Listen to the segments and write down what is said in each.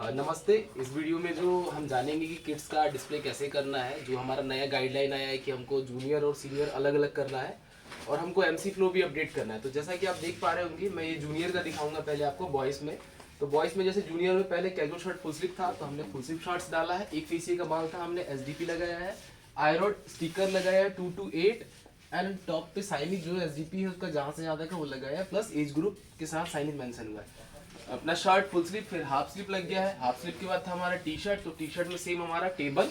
नमस्ते। इस वीडियो में जो हम जानेंगे कि किड्स का डिस्प्ले कैसे करना है। जो हमारा नया गाइडलाइन आया है कि हमको जूनियर और सीनियर अलग अलग करना है और हमको एमसी फ्लो भी अपडेट करना है। तो जैसा कि आप देख पा रहे होंगे, मैं ये जूनियर का दिखाऊंगा पहले आपको बॉयज़ में। तो बॉयज़ में जैसे जूनियर में पहले कैजुअल शर्ट फुल स्लीव था, तो हमने फुल स्लीव शर्ट्स डाला है। एक फीसी का माल था, हमने एसडीपी लगाया है, आयरोड स्टिकर लगाया है 2 to 8 एंड टॉप पे साइनिज जो एसडीपी है उसका जहाँ से ज़्यादा का वो लगाया है, प्लस एज ग्रुप के साथ साइनिज मेंशन हुआ है। अपना शर्ट फुल स्लीव, फिर हाफ स्लीव लग गया है। हाफ स्लीव के बाद था हमारा टी शर्ट, तो टी शर्ट में सेम हमारा टेबल।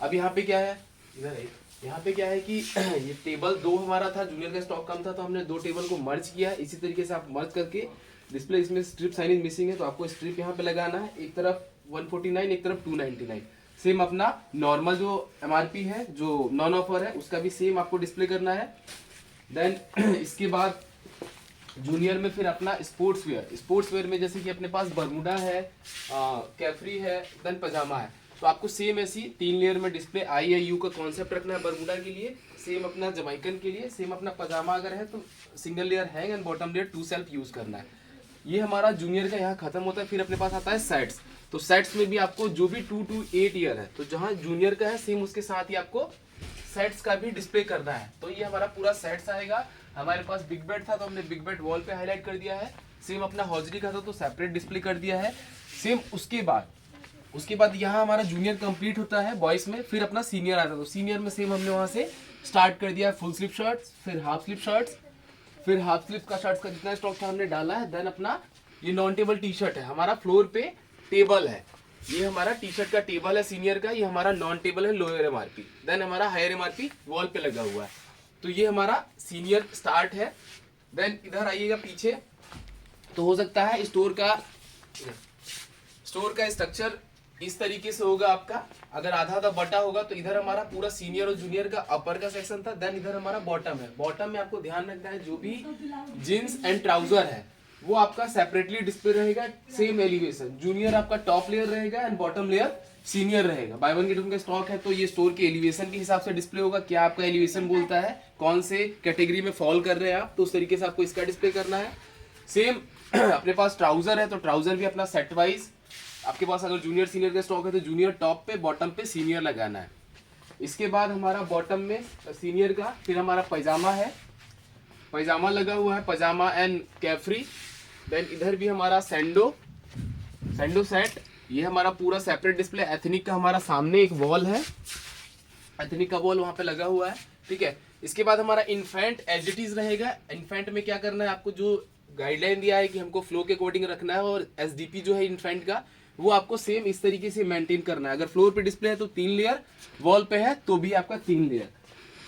अब यहाँ पे क्या है, इधर है, यहाँ पे क्या है कि ये टेबल दो हमारा था, जूनियर का स्टॉक कम था तो हमने दो टेबल को मर्ज किया है। इसी तरीके से आप मर्ज करके डिस्प्ले, इसमें स्ट्रिप साइनिज मिसिंग है तो आपको स्ट्रिप यहाँ पे लगाना है। एक तरफ 149, एक तरफ 299। सेम अपना नॉर्मल जो एमआरपी है, जो नॉन ऑफर है, उसका भी सेम आपको डिस्प्ले करना है। देन इसके बाद जूनियर में फिर अपना स्पोर्ट्स वेयर में जैसे कि अपने पास बरमूडा है, कैफरी है, देन पजामा है। तो आपको सेम ऐसी 3 लेयर में डिस्प्ले आई या यू का कॉन्सेप्ट रखना है बरमूडा के लिए, सेम अपना जमाइकन के लिए, सेम अपना पजामा अगर है तो single layer hang and bottom layer 2 self use करना है। ये हमारा जूनियर का यहाँ खत्म होता है। फिर अपने पास आता है सेट्स। तो सेट्स में भी आपको जो भी 2 to 8 ईयर है, तो जहाँ जूनियर का है सेम उसके साथ ही आपको सेट्स का भी डिस्प्ले करना है। तो ये हमारा पूरा सेट्स आएगा। हमारे पास बिग बेड था तो हमने बिग बेड वॉल पे हाईलाइट कर दिया है। सेम अपना हॉजरी का था तो सेपरेट डिस्प्ले कर दिया है। सेम उसके बाद यहाँ हमारा जूनियर कंप्लीट होता है बॉयज में। फिर अपना सीनियर आता है, तो सीनियर में सेम हमने वहाँ से स्टार्ट कर दिया है फुल स्लीव शर्ट्स, फिर हाफ स्लीव शर्ट्स, फिर हाफ स्लीव का शर्ट्स का जितना स्टॉक था हमने डाला है। देन अपना ये नॉन टेबल टी शर्ट है, हमारा फ्लोर पे टेबल है। ये हमारा टी शर्ट का टेबल है सीनियर का, ये हमारा नॉन टेबल है लोअर एमआरपी। देन हमारा हायर एमआरपी वॉल पे लगा हुआ है। तो ये हमारा सीनियर स्टार्ट है। देन इधर आइएगा पीछे, तो हो सकता है स्टोर का स्ट्रक्चर इस तरीके से होगा आपका। अगर आधा आधा बटा होगा तो इधर हमारा पूरा सीनियर और जूनियर का अपर का सेक्शन था। देन इधर हमारा बॉटम है। बॉटम में आपको ध्यान रखना है जो भी जींस एंड ट्राउजर है वो आपका सेपरेटली डिस्प्ले रहेगा, सेम एलिवेशन। जूनियर आपका टॉप लेयर रहेगा एंड बॉटम लेयर सीनियर रहेगा। बाय वन गेट वन का स्टॉक है तो ये स्टोर के एलिवेशन के हिसाब से डिस्प्ले होगा। क्या आपका एलिवेशन बोलता है, कौन से कैटेगरी में फॉल कर रहे हैं आप, तो उस तरीके से आपको इसका डिस्प्ले करना है। सेम अपने पास ट्राउजर है तो ट्राउजर भी अपना सेट वाइज आपके पास, अगर जूनियर सीनियर का स्टॉक है तो जूनियर टॉप पे, बॉटम पे सीनियर लगाना है। इसके बाद हमारा बॉटम में सीनियर का, फिर हमारा पैजामा है, पैजामा लगा हुआ है, पैजामा एंड कैफरी। देन इधर भी हमारा सैंडो सेट, ये हमारा पूरा सेपरेट डिस्प्ले। एथनिक का हमारा सामने एक वॉल है, एथनिक का वॉल वहां पे लगा हुआ है, ठीक है। इसके बाद हमारा इन्फेंट एज इट इज रहेगा। इन्फेंट में क्या करना है, आपको जो गाइडलाइन दिया है कि हमको फ्लो के अकॉर्डिंग रखना है, और एसडीपी जो है इन्फेंट का वो आपको सेम इस तरीके से मेंटेन करना है। अगर फ्लोर पे डिस्प्ले है तो 3 लेयर, वॉल पे है तो भी आपका 3 लेयर।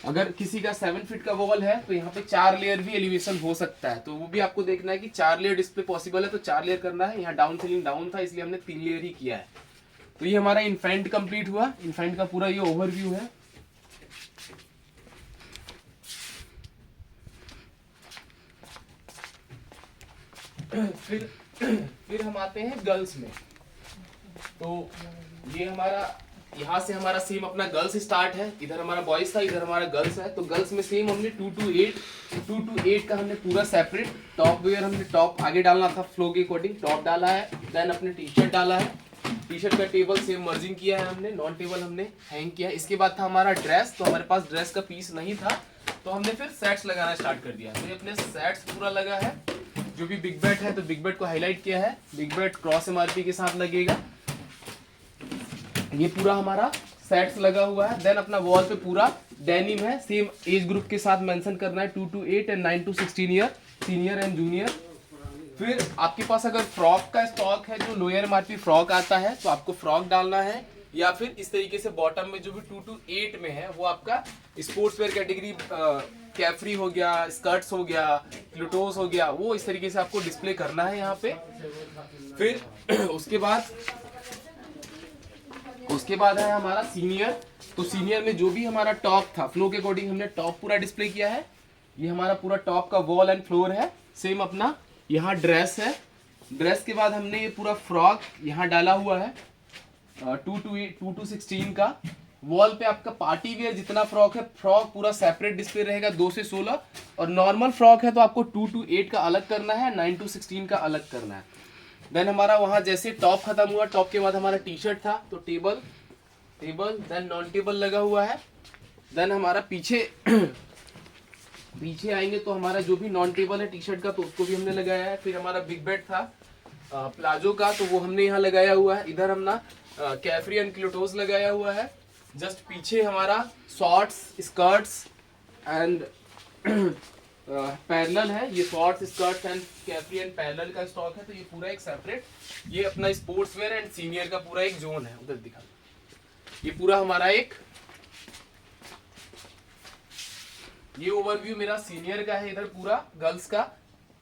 अगर किसी का 7 फीट का वॉल है तो यहाँ पे 4 लेयर भी एलिवेशन हो सकता है, तो वो भी आपको देखना है कि 4 लेयर डिस्प्ले पॉसिबल है तो 4 लेयर करना है। यहाँ डाउन सीलिंग डाउन था इसलिए हमने 3 लेयर ही किया है। तो ये हमारा इन्फेंट कंप्लीट हुआ। इन्फेंट का पूरा ये ओवरव्यू है। फिर हम आते हैं गर्ल्स में। तो ये हमारा यहाँ से हमारा सेम अपना गर्ल्स स्टार्ट है। इधर हमारा बॉयज था, इधर हमारा गर्ल्स है। तो गर्ल्स में सेम हमने 2 to 8 का हमने पूरा सेपरेट टॉप वेयर, हमने टॉप आगे डालना था फ्लो के अकॉर्डिंग, टॉप डाला है। देन अपने टी शर्ट डाला है, टी शर्ट का टेबल सेम मर्जिंग किया है हमने, नॉन टेबल हमने हैंग किया है। इसके बाद था हमारा ड्रेस, तो हमारे पास ड्रेस का पीस नहीं था तो हमने फिर सेट्स लगाना स्टार्ट कर दिया। तो ये अपने सेट्स पूरा लगा है। जो भी बिग बेड है तो बिग बेड को हाईलाइट किया है, बिग बेड क्रॉस एमआरपी के साथ लगेगा। ये पूरा हमारा सेट्स लगा हुआ है। देन अपना वॉल पे पूरा डेनिम है, सेम एज ग्रुप के साथ मेंशन करना है, 2 to 8 and 9 to 16 year, senior and junior. फिर आपके पास अगर फ्रॉक का स्टॉक है, जो लोअर एमआरपी फ्रॉक आता है तो आपको फ्रॉक डालना है, या फिर इस तरीके से बॉटम में जो भी 2 to 8 में है वो आपका स्पोर्ट्स वेयर कैटेगरी, कैफरी हो गया, स्कर्ट्स हो गया, क्लूटोस हो गया, वो इस तरीके से आपको डिस्प्ले करना है यहाँ पे। फिर उसके बाद है हमारा सीनियर। तो सीनियर में जो भी हमारा टॉप था फ्लो के अकॉर्डिंग हमने टॉप पूरा डिस्प्ले किया है। ये हमारा पूरा टॉप का वॉल एंड फ्लोर है। सेम अपना यहाँ ड्रेस है। ड्रेस के बाद हमने ये पूरा फ्रॉक यहाँ डाला हुआ है, 2 to 16 का। वॉल पे आपका पार्टी वेयर जितना फ्रॉक है, फ्रॉक पूरा सेपरेट डिस्प्ले रहेगा 2 से 16, और नॉर्मल फ्रॉक है तो आपको 2 to 8 का अलग करना है, 9 to 16 का अलग करना है। देन हमारा वहाँ जैसे टॉप खत्म हुआ, टॉप के बाद हमारा टी शर्ट था, तो table table then non table लगा हुआ है। देन हमारा पीछे पीछे आएंगे तो हमारा जो भी नॉन टेबल है टी शर्ट का, तो उसको भी हमने लगाया है। फिर हमारा बिग बेड था प्लाजो का, तो वो हमने यहाँ लगाया हुआ है। इधर हमने कैफरी एंड क्लोटोस लगाया हुआ है। जस्ट पीछे हमारा शॉर्ट्स, स्कर्ट्स एंड पैरेलल है। ये shorts, skirts and capri and parallel का स्टॉक है। तो ये पूरा एक सेपरेट, ये अपना स्पोर्ट्स वेयर एंड सीनियर का पूरा एक जोन है। उधर दिखा, ये पूरा हमारा एक, ये ओवरव्यू मेरा सीनियर का है। इधर पूरा गर्ल्स का,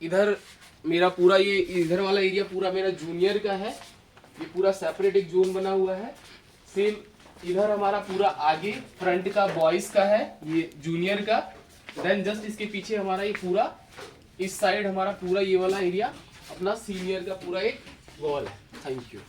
इधर मेरा पूरा ये इधर वाला एरिया पूरा मेरा जूनियर का है। ये पूरा सेपरेट एक जोन बना हुआ है। सेम इधर हमारा पूरा आगे फ्रंट का बॉयज का है, ये जूनियर का। देन जस्ट इसके पीछे हमारा ये पूरा इस साइड हमारा पूरा ये वाला एरिया अपना सीनियर का पूरा एक वॉल है। Thank you.